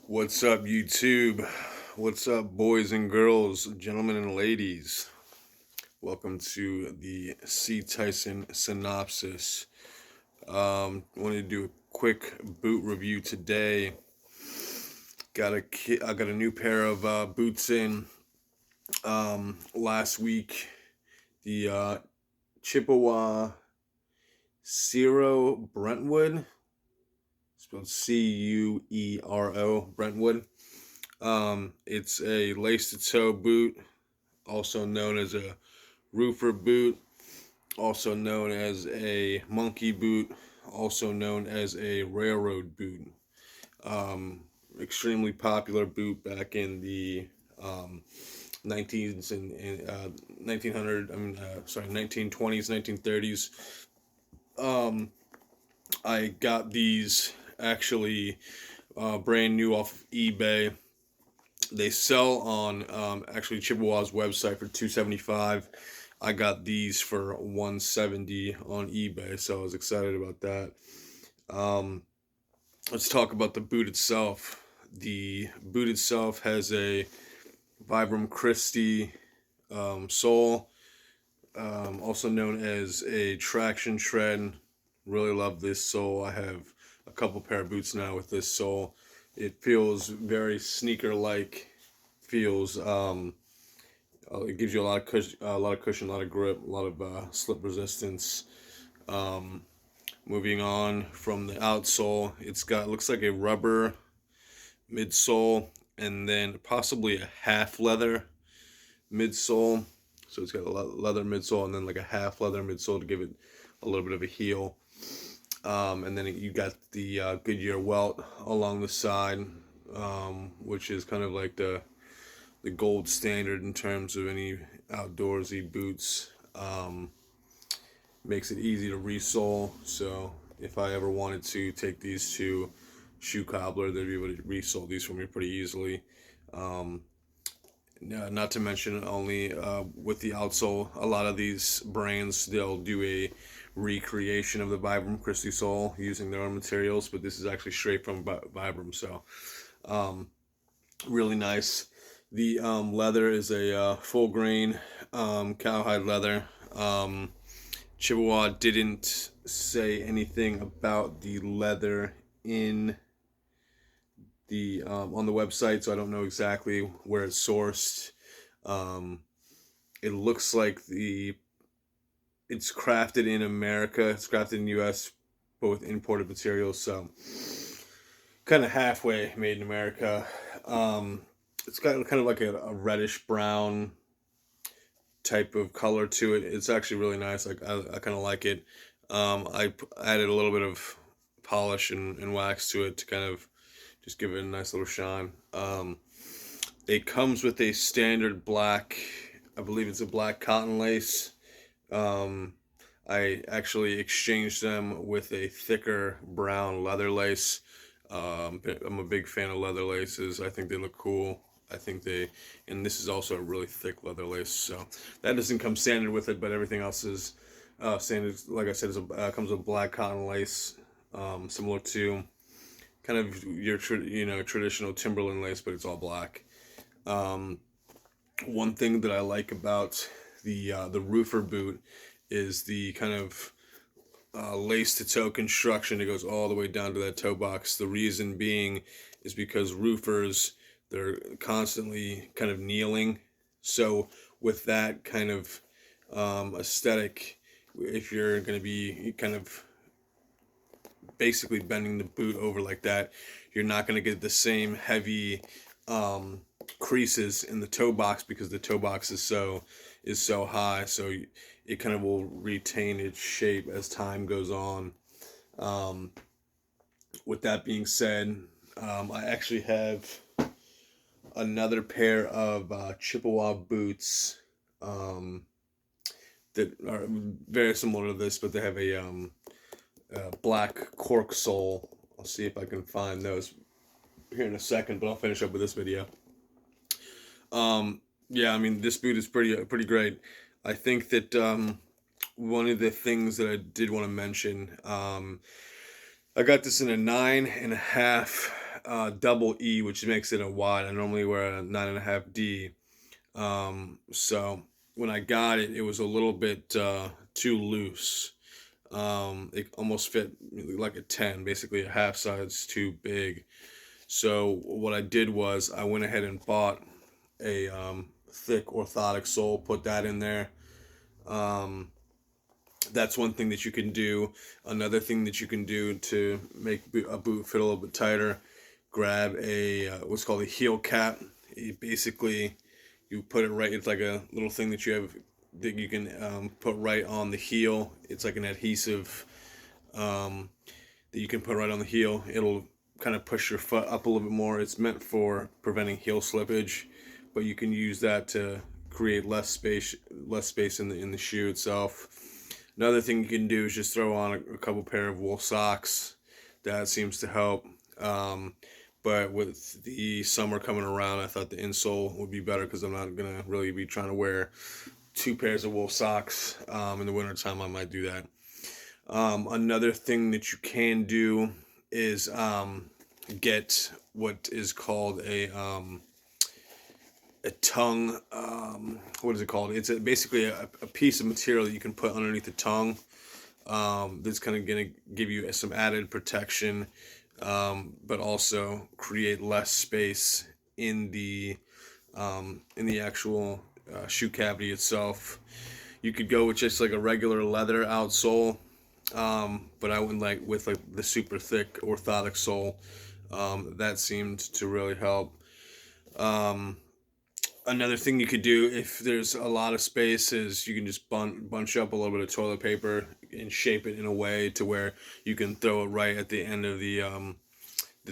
What's up, YouTube? What's up, boys and girls, gentlemen and ladies? Welcome to the C. Tyson synopsis. Wanted to do a quick boot review today. I got a new pair of boots in last week. The Chippewa Cuero Brentwood, spelled Cuero Brentwood. It's a lace-to-toe boot, also known as a roofer boot, also known as a monkey boot, also known as a railroad boot. Extremely popular boot back in the 19s and 1920s, 1930s. I got these actually brand new off of eBay. They sell on actually Chippewa's website for $275. I got these for $170 on eBay, so I was excited about that. Let's talk about the boot itself. The boot itself has a Vibram Christie sole, also known as a traction tread. Really love this sole. I have a couple pair of boots now with this sole. It feels very sneaker-like. Feels it gives you a lot of cushion, a lot of grip, a lot of slip resistance. Moving on from the outsole, looks like a rubber midsole and then possibly a half leather midsole. So it's got a leather midsole and then like a half leather midsole to give it a little bit of a heel. And then you got the Goodyear welt along the side, which is kind of like the gold standard in terms of any outdoorsy boots. Makes it easy to resole, so if I ever wanted to take these to shoe cobbler, they'd be able to resole these for me pretty easily. Not to mention, only with the outsole, a lot of these brands, they'll do a recreation of the Vibram Christie sole using their own materials, but this is actually straight from Vibram, so really nice. The leather is a full grain cowhide leather. Chippewa didn't say anything about the leather in the on the website, so I don't know exactly where it's sourced. It looks like it's crafted in America. It's crafted in the U.S., but with imported materials, so kind of halfway made in America. It's got kind of like a reddish brown type of color to it. It's actually really nice. I kind of like it. I added a little bit of polish and wax to it to kind of just give it a nice little shine. It comes with a standard black, I believe it's a black cotton lace. I actually exchanged them with a thicker brown leather lace. I'm a big fan of leather laces. I think they look cool. And this is also a really thick leather lace, so that doesn't come standard with it, but everything else is standard. Like I said, comes with black cotton lace, similar to kind of your traditional Timberland lace, but it's all black. One thing that I like about the roofer boot is the kind of lace to toe construction. It goes all the way down to that toe box. The reason being is because roofers, they're constantly kind of kneeling. So with that kind of aesthetic, if you're going to be kind of basically bending the boot over like that, you're not going to get the same heavy creases in the toe box because the toe box is so high. So it kind of will retain its shape as time goes on. With that being said, I actually have another pair of Chippewa boots that are very similar to this, but they have a black cork sole. I'll see if I can find those here in a second, but I'll finish up with this video. Yeah, I mean, this boot is pretty great. I think that one of the things that I did want to mention, I got this in a 9.5 double E, which makes it a wide. I normally wear a 9.5 D. So when I got it, it was a little bit too loose. It almost fit like a 10, basically a half size too big. So what I did was I went ahead and bought a thick orthotic sole, put that in there. Um, that's one thing that you can do. Another thing that you can do to make a boot fit a little bit tighter, grab a what's called a heel cap. Basically, you put it right. It's like a little thing that you have that you can put right on the heel. It's like an adhesive that you can put right on the heel. It'll kind of push your foot up a little bit more. It's meant for preventing heel slippage, but you can use that to create less space in the shoe itself. Another thing you can do is just throw on a couple pair of wool socks. That seems to help. But with the summer coming around, I thought the insole would be better because I'm not going to really be trying to wear 2 pairs of wool socks. In the wintertime, I might do that. Another thing that you can do is get what is called a tongue. What is it called? It's basically a piece of material that you can put underneath the tongue. That's kind of going to give you some added protection, but also create less space in the actual shoe cavity itself. You could go with just like a regular leather outsole, but I went with the super thick orthotic sole. That seemed to really help. Another thing you could do if there's a lot of space is you can just bunch up a little bit of toilet paper and shape it in a way to where you can throw it right at the end of the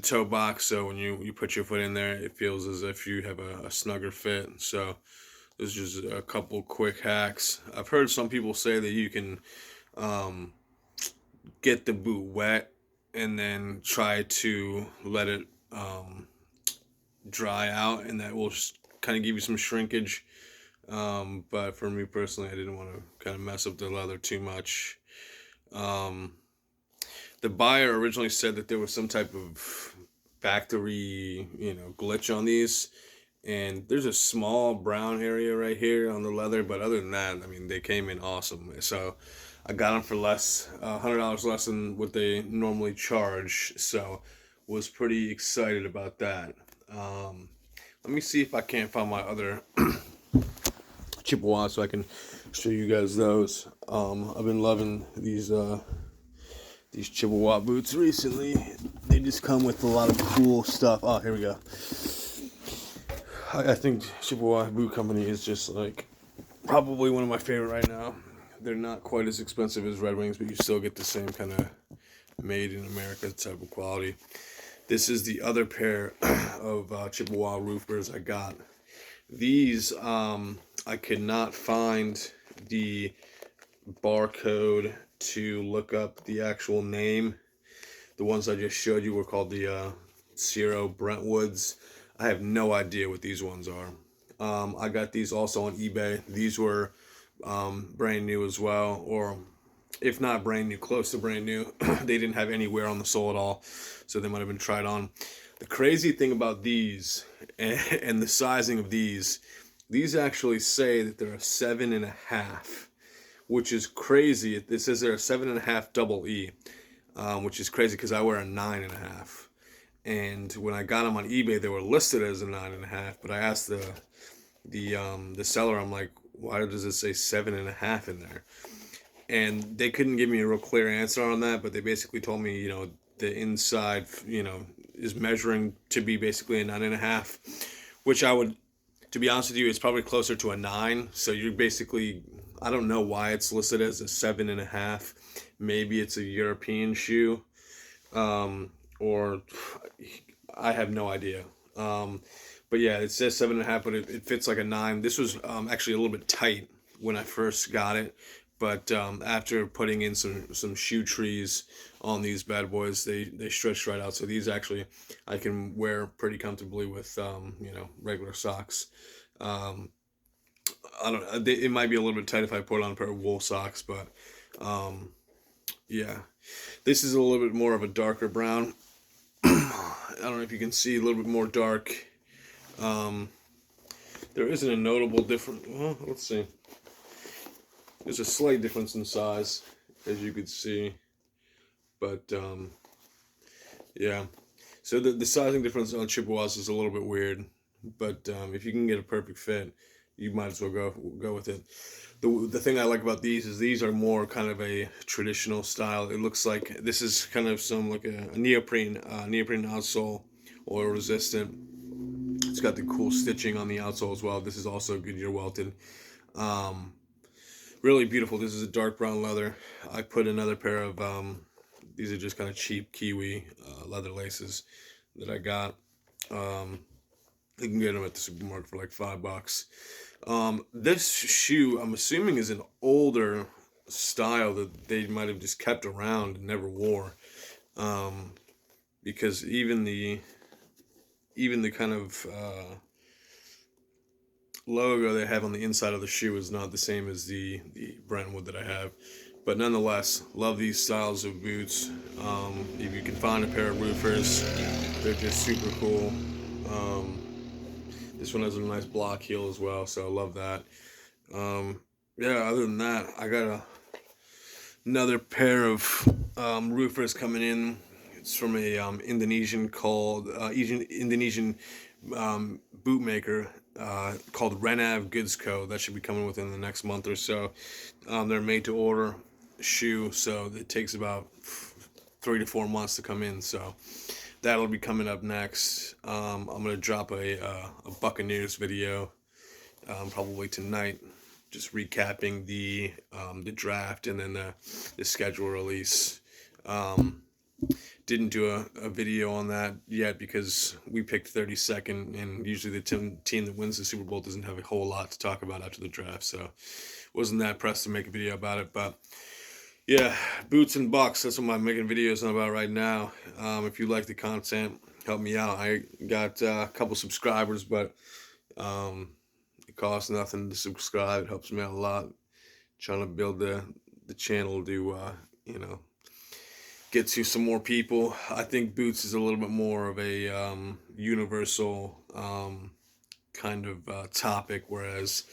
toe box. So when you put your foot in there, it feels as if you have a snugger fit. So there's just a couple quick hacks. I've heard some people say that you can get the boot wet and then try to let it dry out, and that will just kind of give you some shrinkage. But for me personally, I didn't want to kind of mess up the leather too much. The buyer originally said that there was some type of factory, glitch on these. And there's a small brown area right here on the leather, but other than that, I mean, they came in awesome. So I got them for less, $100 less than what they normally charge. So was pretty excited about that. Let me see if I can't find my other Chippewa so I can show you guys those. I've been loving these Chippewa boots recently. They just come with a lot of cool stuff. Oh, here we go. I think Chippewa Boot Company is just like probably one of my favorite right now. They're not quite as expensive as Red Wings, but you still get the same kind of made in America type of quality. This is the other pair of Chippewa Roofers I got. These, I could not find the barcode to look up the actual name. The ones I just showed you were called the Cuero Brentwoods. I have no idea what these ones are. I got these also on eBay. These were brand new as well, or if not brand new, close to brand new. They didn't have any wear on the sole at all, so they might have been tried on. The crazy thing about these and the sizing of these actually say that they're a 7.5, which is crazy. It says they're a 7.5 double E, which is crazy because I wear a 9.5. And when I got them on eBay, they were listed as a 9.5. But I asked the seller, I'm like, why does it say 7.5 in there? And they couldn't give me a real clear answer on that. But they basically told me, the inside, is measuring to be basically a 9.5, which I would, to be honest with you, it's probably closer to a 9. So you're basically, I don't know why it's listed as a 7.5. Maybe it's a European shoe. Or I have no idea. But yeah, it says 7.5, but it fits like a 9. This was actually a little bit tight when I first got it, but after putting in some shoe trees on these bad boys, they stretched right out. So these actually I can wear pretty comfortably with regular socks. I don't know. It might be a little bit tight if I put on a pair of wool socks, but yeah, this is a little bit more of a darker brown. I don't know if you can see a little bit more dark. There isn't a notable difference. Well, let's see. There's a slight difference in size, as you could see. But, yeah. So the sizing difference on Chippewas is a little bit weird. But if you can get a perfect fit, you might as well go with it. The thing I like about these is these are more kind of a traditional style. It looks like this is kind of some like a neoprene outsole, oil resistant. It's got the cool stitching on the outsole as well. This is also Goodyear welted. Really beautiful. This is a dark brown leather. I put another pair of these are just kind of cheap kiwi leather laces that I got. You can get them at the supermarket for like $5. This shoe, I'm assuming, is an older style that they might have just kept around and never wore. Because even the kind of logo they have on the inside of the shoe is not the same as the Brentwood that I have. But nonetheless, love these styles of boots. If you can find a pair of roofers, they're just super cool. This one has a nice block heel as well, so I love that. Yeah, other than that, I got another pair of roofers coming in. It's from a Indonesian bootmaker called Renav Goods Co. That should be coming within the next month or so. They're made to order shoe, so it takes about 3 to 4 months to come in. So that'll be coming up next. I'm gonna drop a Buccaneers video probably tonight, just recapping the draft and then the schedule release. Didn't do a video on that yet because we picked 32nd, and usually the team that wins the Super Bowl doesn't have a whole lot to talk about after the draft, so wasn't that pressed to make a video about it. But yeah, boots and bucks, that's what I'm making videos on about right now. If you like the content, help me out. I got a couple subscribers, but it costs nothing to subscribe. It helps me out a lot. Trying to build the channel to get to some more people. I think boots is a little bit more of a universal kind of topic, whereas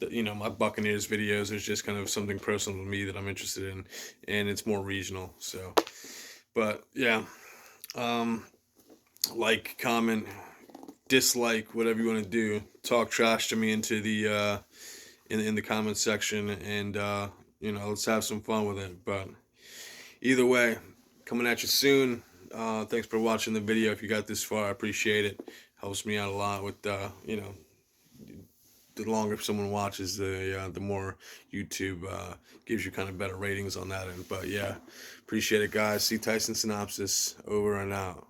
my Buccaneers videos is just kind of something personal to me that I'm interested in, and it's more regional. So, but yeah, like, comment, dislike, whatever you want to do. Talk trash to me into the in the comment section, and let's have some fun with it. But either way, coming at you soon. Thanks for watching the video. If you got this far, I appreciate it. Helps me out a lot with the longer someone watches, the more YouTube gives you kind of better ratings on that end. But yeah, appreciate it, guys. See Tyson Synopsis, over and out.